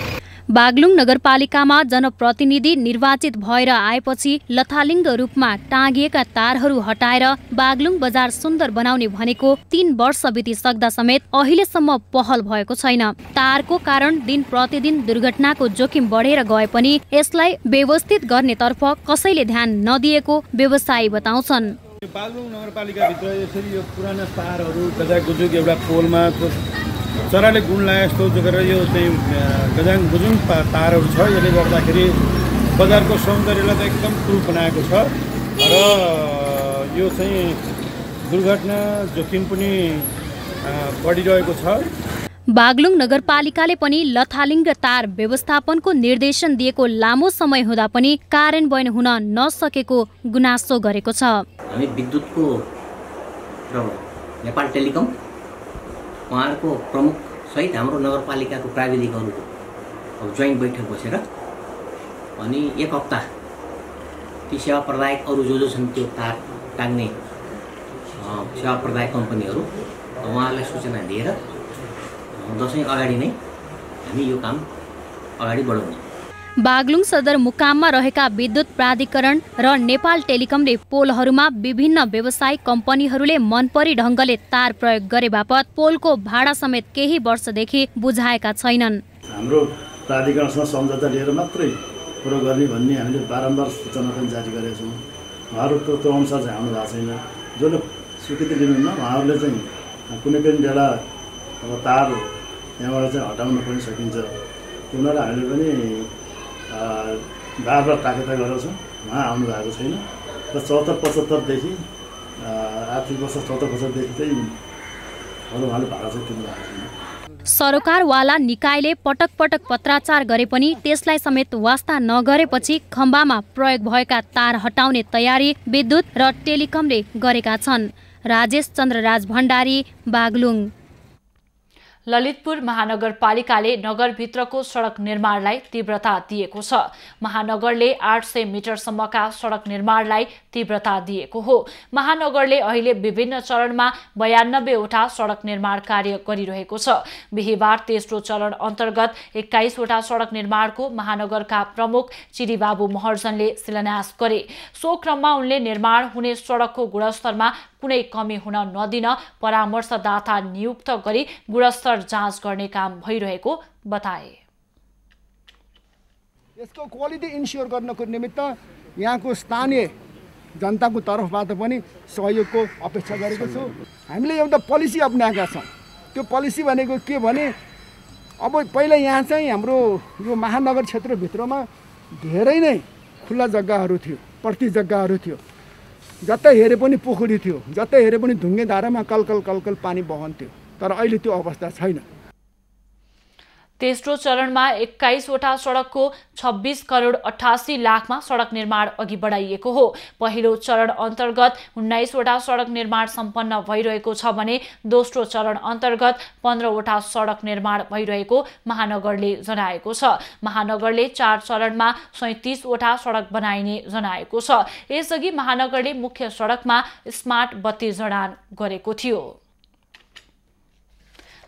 [SPEAKER 4] बागलुङ नगरपालिकामा जनप्रतिनिधि निर्वाचित भएर आएपछि लथालिङ्ग रूपमा टाँगिएका तारहरू हटाएर बागलुङ बजार सुन्दर बनाउने भनेको 3 वर्ष बितिसक्दा समेत अहिलेसम्म पहल भएको छैन। तारको कारण दिन प्रतिदिन दुर्घटनाको जोखिम बढेर गए पनि यसलाई व्यवस्थित गर्नेतर्फ कसैले ध्यान नदिएको व्यवसायी बताउँछन्।
[SPEAKER 20] बागलुङ नगरपालिकाभित्र यसरी यो पुराना तारहरू गजागुजुग एउटा पोलमा चराले गुण लाए जस्तो जोगेर यो चाहिँ गजाङ गुजुङ तारहरू छ। यसले गर्दाखेरि बजारको सौन्दर्यलाई त एकदम कुरूप बनाएको छ र यो चाहिँ दुर्घटना जोखिम पनि बढिरहेको छ।
[SPEAKER 4] बागलुङ नगरपालिकाले पनि लथालिङ्ग तार व्यवस्थापनको निर्देशन दिएको लामो समय हुँदा पनि कार्यान्वयन हुन नसकेको गुनासो गरेको छ।
[SPEAKER 21] हामी विद्युतको र नेपाल टेलिकम उहाँहरूको प्रमुख सहित हाम्रो नगरपालिकाको प्राविधिकहरूको अब जोइन्ट बैठक बसेर अनि 1 हप्ता ती सेवा प्रदायक अरू जो छन् त्यो तार टाङ्ने सेवा प्रदायक कम्पनीहरू उहाँहरूलाई सूचना दिएर दसैँ अगाडि नै हामी यो काम अगाडि बढाउने।
[SPEAKER 4] बागलुङ सदरमुकाममा रहेका विद्युत प्राधिकरण र नेपाल टेलिकमले पोलहरूमा विभिन्न व्यवसायिक कम्पनीहरूले मनपरी ढङ्गले तार प्रयोग गरे बापत पोलको भाडा समेत केही वर्षदेखि बुझाएका छैनन्।
[SPEAKER 20] हाम्रो प्राधिकरणसँग सम्झौता लिएर मात्रै पुरो गर्ने भन्ने हामीले बारम्बार सूचना पनि जारी गरेका छौँ। उहाँहरूको त्यो अनुसार चाहिँ आउनु भएको छैन। जसले स्वीकृति लिनुहुन्न उहाँहरूले चाहिँ कुनै पनि बेला अब तार यहाँबाट चाहिँ हटाउन पनि सकिन्छ। उनीहरूलाई हामीले पनि बार ताकेता गरेको छौँ। उहाँ आउनु भएको छैन र 74-75देखि आर्थिक वर्ष 74-75देखि चाहिँ उहाँले भाडा चाहिँ तिर्नु भएको छैन।
[SPEAKER 4] सरोकारवाला निकायले पटक पटक पत्राचार गरे पनि त्यसलाई समेत वास्ता नगरेपछि खम्बामा प्रयोग भएका तार हटाउने तयारी विद्युत र टेलिकमले गरेका छन्। राजेश चन्द्र राज भण्डारी, बागलुङ।
[SPEAKER 1] ललितपुर महानगरपालिकाले नगरभित्रको सडक निर्माणलाई तीव्रता दिएको छ। महानगरले 800 मिटरसम्मका सडक निर्माणलाई तीव्रता दिएको हो। महानगरले अहिले विभिन्न चरणमा 92 वटा सडक निर्माण कार्य गरिरहेको छ। बिहिबार तेस्रो चरण अन्तर्गत 21 वटा सडक निर्माणको महानगरका प्रमुख चिरीबाबु महर्जनले शिलान्यास गरे। सो क्रममा उनले निर्माण हुने सडकको गुणस्तरमा कुनै कमी हुन नदिन परामर्शदाता नियुक्त गरी गुणस्तर जाँच गर्ने काम भइरहेको बताए।
[SPEAKER 12] यसको क्वालिटी इन्स्योर गर्नको निमित्त यहाँको स्थानीय जनताको तर्फबाट पनि सहयोगको अपेक्षा गरेको छु। हामीले एउटा पोलिसी अपनाएका छौँ। त्यो पोलिसी भनेको के भने अब पहिला यहाँ चाहिँ हाम्रो यो महानगर क्षेत्रभित्रमा धेरै नै खुल्ला जग्गाहरू थियो, प्रति जग्गाहरू थियो। जतै हेरे पनि पोखरी थियो, जतै हेरे पनि ढुङ्गे धारामा कलकल पानी बहन्थ्यो। तर अहिले त्यो अवस्था छैन।
[SPEAKER 1] तेस्रो चरणमा 21 वटा सडकको 26 करोड 88 लाखमा सडक निर्माण अघि बढाइएको हो। पहिलो चरण अन्तर्गत 19 वटा सडक निर्माण सम्पन्न भइरहेको छ भने दोस्रो चरण अन्तर्गत 15 वटा सडक निर्माण भइरहेको महानगरले जनाएको छ। महानगरले 4 चरणमा 37 वटा सडक बनाइने जनाएको छ। यसअघि महानगरले मुख्य सडकमा स्मार्ट बत्ती जडान गरेको थियो।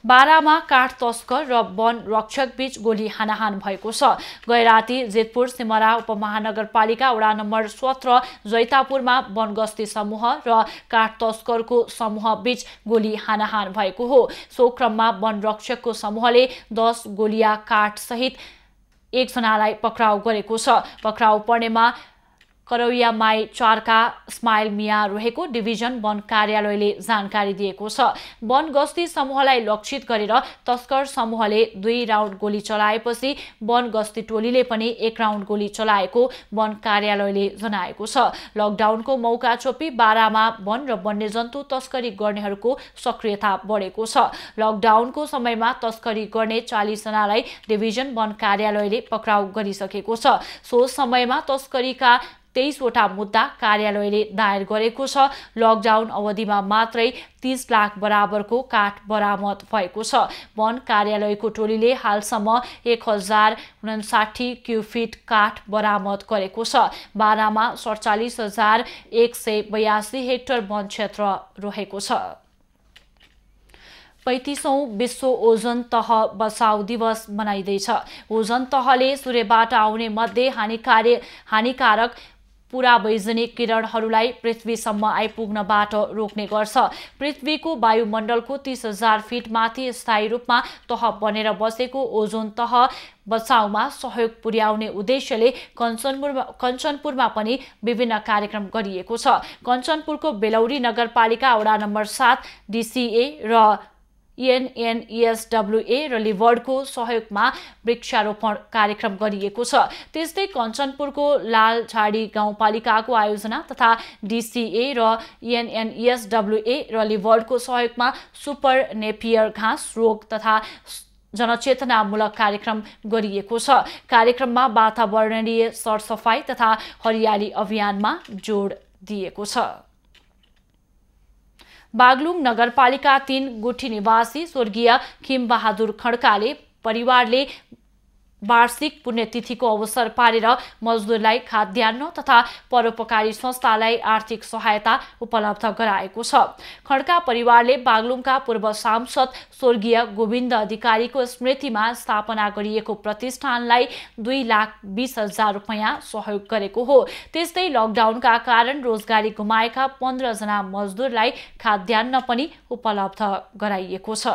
[SPEAKER 1] बारामा काठ तस्कर र वन रक्षक बीच गोली हानाहान भएको छ। गैराती जेतपुर सिमरा उपमहानगरपालिका वडा नम्बर 17 जैतापुरमा वन गस्ती समूह र काठ तस्करको समूह बीच गोली हानाहान भएको हो। सो क्रममा वन रक्षकको समूहले 10 गोलिया काठ सहित 1 जनालाई पक्राउ गरेको छ। पक्राउ पर्नेमा करौया माई 4 का स्माइल मिया रहेको डिभिजन वन कार्यालयले जानकारी दिएको छ। वन गस्ती समूहलाई लक्षित गरेर तस्कर समूहले 2 राउन्ड गोली चलाएपछि वन गस्ती टोलीले पनि 1 राउन्ड गोली चलाएको वन कार्यालयले जनाएको छ। लकडाउनको मौका छोपी बारामा वन र वन्यजन्तु तस्करी गर्नेहरूको सक्रियता बढेको छ। लकडाउनको समयमा तस्करी गर्ने 40 जनालाई डिभिजन वन कार्यालयले पक्राउ गरिसकेको छ। सो समयमा तस्करीका 23 वटा मुद्दा कार्यालयले दायर गरेको छ। लकडाउन अवधिमा मात्रै 30 लाख बराबरको काठ बरामद भएको छ। वन कार्यालयको टोलीले हालसम्म 1059 क्युफिट काठ बरामद गरेको छ। बारामा 47,182 हेक्टर वन क्षेत्र रहेको छ। 35औं विश्व ओजोन तह बचाउ दिवस मनाइँदैछ। ओजोन तहले सूर्यबाट आउने मध्ये हानिकारक पुरावैजनिक किरणहरूलाई पृथ्वीसम्म आइपुग्नबाट रोक्ने गर्छ। पृथ्वीको वायुमण्डलको 30,000 फिट माथि स्थायी रूपमा तह बनेर बसेको ओजोन तह बचाउमा सहयोग पुर्याउने उद्देश्यले कञ्चनपुरमा पनि विभिन्न कार्यक्रम गरिएको छ। कञ्चनपुरको बेलौरी नगरपालिका वडा नम्बर 7 DCA र ENNESWA र लिभर्डको सहयोगमा वृक्षारोपण कार्यक्रम गरिएको छ। त्यस्तै कञ्चनपुरको लालझाडी गाउँपालिकाको आयोजना तथा DCA र ENNESWA र लिभर्डको सहयोगमा सुपर नेपियर घाँस रोग तथा जनचेतनामूलक कार्यक्रम गरिएको छ। कार्यक्रममा वातावरणीय सरसफाई तथा हरियाली अभियानमा जोड दिएको छ। बागलुङ नगरपालिका 3 गुठी निवासी स्वर्गीय खिमबहादुर खड्काले परिवारले वार्षिक पुण्यतिथिको अवसर पारेर मजदुरलाई खाद्यान्न तथा परोपकारी संस्थालाई आर्थिक सहायता उपलब्ध गराएको छ। खड्का परिवारले बागलुङका पूर्व सांसद स्वर्गीय गोविन्द अधिकारीको स्मृतिमा स्थापना गरिएको प्रतिष्ठानलाई 2,20,000 रुपैयाँ सहयोग गरेको हो। त्यस्तै लकडाउनका कारण रोजगारी गुमाएका 15 जना मजदुरलाई खाद्यान्न पनि उपलब्ध गराइएको छ।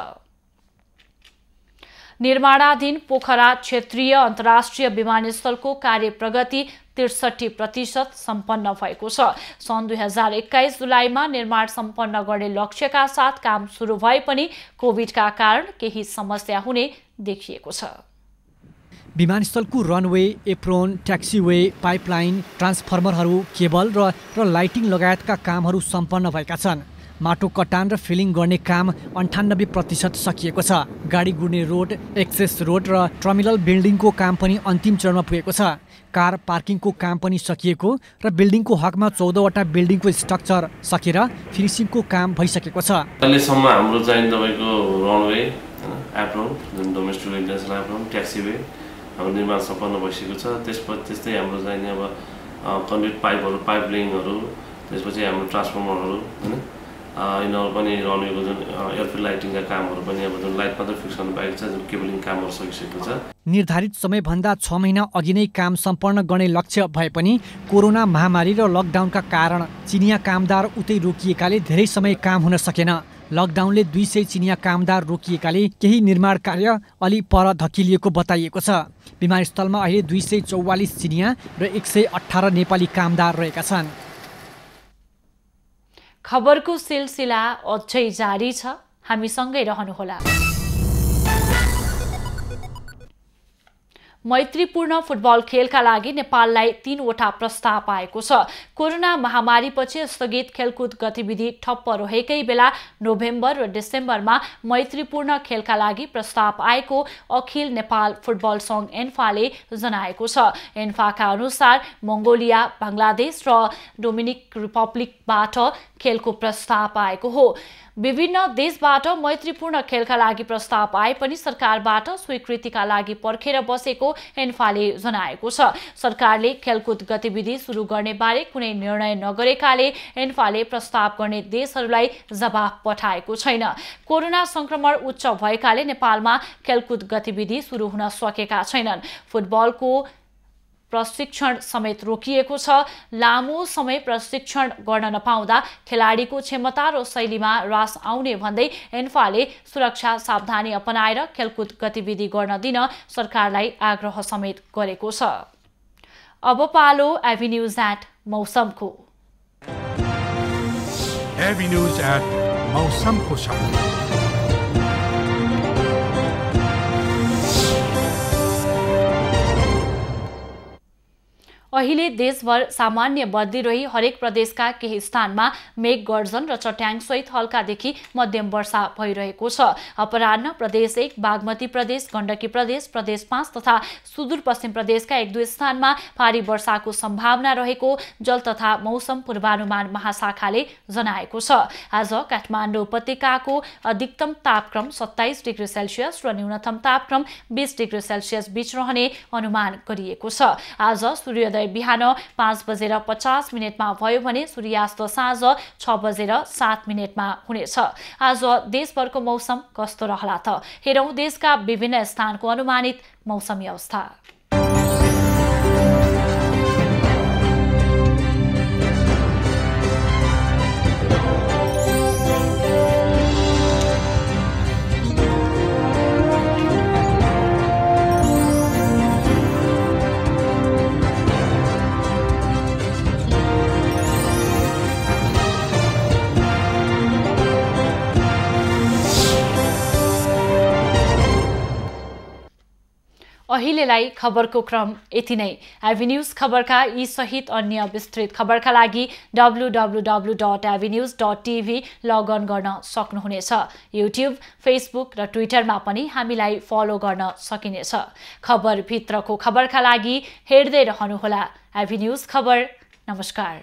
[SPEAKER 1] निर्माणाधीन पोखरा क्षेत्रीय अन्तर्राष्ट्रिय विमानस्थलको कार्य प्रगति 63% सम्पन्न भएको छ। सन् 2021 जुलाईमा निर्माण सम्पन्न गर्ने लक्ष्यका साथ काम सुरु भए पनि कोभिडका कारण केही समस्या हुने देखिएको छ।
[SPEAKER 6] विमानस्थलको रनवे, एप्रोन, ट्याक्सीवे, पाइपलाइन, ट्रान्सफर्मरहरू, केबल र लाइटिङ लगायतका कामहरू सम्पन्न भएका छन्। माटो कटान र फिलिङ गर्ने काम 98% सकिएको छ। गाडी गुड्ने रोड, एक्सेस रोड र टर्मिनल बिल्डिङको काम पनि अन्तिम चरणमा पुगेको छ। कार पार्किङको काम पनि सकिएको र बिल्डिङको हकमा 14 वटा बिल्डिङको स्ट्रक्चर सकेर फिनिसिङको काम भइसकेको छ।
[SPEAKER 2] अहिलेसम्म हाम्रो चाहिँ तपाईँको रनवे, एप्रोन, जुन डोमेस्टिक इन्टरनेसनल एप्रोन, ट्याक्सीवे हाम्रो निर्माण सम्पन्न भइसकेको छ। त्यस्तै हाम्रो चाहिँ अब कन्क्रिट पाइपहरू, पाइपलाइनहरू, त्यसपछि हाम्रो ट्रान्सफर्मरहरू हैन यिनीहरू पनि रनवेको जुन एयरफिल्ड लाइटिङका कामहरू पनि अब जुन लाइट मात्र फिक्स गर्नु पाएको छ, जुन केबलिङ कामहरू सकिसकेको छ।
[SPEAKER 6] निर्धारित समयभन्दा 6 महिना अघि नै काम सम्पन्न गर्ने लक्ष्य भए पनि कोरोना महामारी र लकडाउनका कारण चिनिया कामदार उतै रोकिएकाले धेरै समय काम हुन सकेन। लकडाउनले 200 चिनिया कामदार रोकिएकाले केही निर्माण कार्य अलि पर धकिलिएको बताइएको छ। विमानस्थलमा अहिले 244 चिनिया र 118 नेपाली कामदार रहेका छन्।
[SPEAKER 1] खबरको सिलसिला अझै जारी छ, हामीसँगै रहनुहोला। मैत्रीपूर्ण फुटबल खेलका लागि नेपाललाई 3 वटा प्रस्ताव आएको छ। कोरोना महामारीपछि स्थगित खेलकुद गतिविधि ठप्प रहेकै बेला नोभेम्बर र डिसेम्बरमा मैत्रीपूर्ण खेलका लागि प्रस्ताव आएको अखिल नेपाल फुटबल सङ्घ एन्फाले जनाएको छ। एन्फाका अनुसार मङ्गोलिया, बङ्गलादेश र डोमिनिक रिपब्लिकबाट खेलको प्रस्ताव आएको हो। विभिन्न देशबाट मैत्रीपूर्ण खेलका लागि प्रस्ताव आए पनि सरकारबाट स्वीकृतिका लागि पर्खेर बसेको एन्फाले जनाएको छ। सरकारले खेलकुद गतिविधि सुरु गर्ने बारे कुनै निर्णय नगरेकाले एन्फाले प्रस्ताव गर्ने देशहरूलाई जवाफ पठाएको छैन। कोरोना संक्रमण उच्च भएकाले नेपालमा खेलकुद गतिविधि सुरु हुन सकेका छैनन्। फुटबलको प्रशिक्षण समेत रोकिएको छ। लामो समय प्रशिक्षण गर्न नपाउँदा खेलाडीको क्षमता र शैलीमा ह्रास आउने भन्दै एन्फाले सुरक्षा सावधानी अपनाएर खेलकुद गतिविधि गर्न दिन सरकारलाई आग्रह समेत गरेको छ। अब पालो एभिन्युज@ मौसमको।
[SPEAKER 5] एभी न्यूज एट मौसमको समय।
[SPEAKER 1] अहिले देशभर सामान्य बदली रही हरेक प्रदेशका केही स्थानमा मेघ गर्जन र चट्याङसहित हल्कादेखि मध्यम वर्षा भइरहेको छ। अपराह्न प्रदेश 1, बागमती प्रदेश, गण्डकी प्रदेश, प्रदेश 5 तथा सुदूरपश्चिम प्रदेशका 1-2 स्थानमा भारी वर्षाको सम्भावना रहेको जल तथा मौसम पूर्वानुमान महाशाखाले जनाएको छ। आज काठमाडौँ उपत्यकाको अधिकतम तापक्रम 27 डिग्री सेल्सियस र न्यूनतम तापक्रम 20 डिग्री सेल्सियस बीच रहने अनुमान गरिएको छ। आज सूर्योदय बिहान 5:50 भयो भने सूर्यास्त साँझ 6:07 हुनेछ। आज देशभरको मौसम कस्तो रहला त? हेरौं देशका विभिन्न स्थानको अनुमानित मौसमी अवस्था। अहिलेलाई खबरको क्रम यति नै। एभिन्यूज खबरका यी सहित अन्य विस्तृत खबरका लागि www.avenews.tv लगअन गर्न सक्नुहुनेछ। युट्युब, फेसबुक र ट्विटरमा पनि हामीलाई फलो गर्न सकिनेछ। खबरभित्रको खबरका लागि हेर्दै रहनुहोला एभिन्यूज खबर। नमस्कार।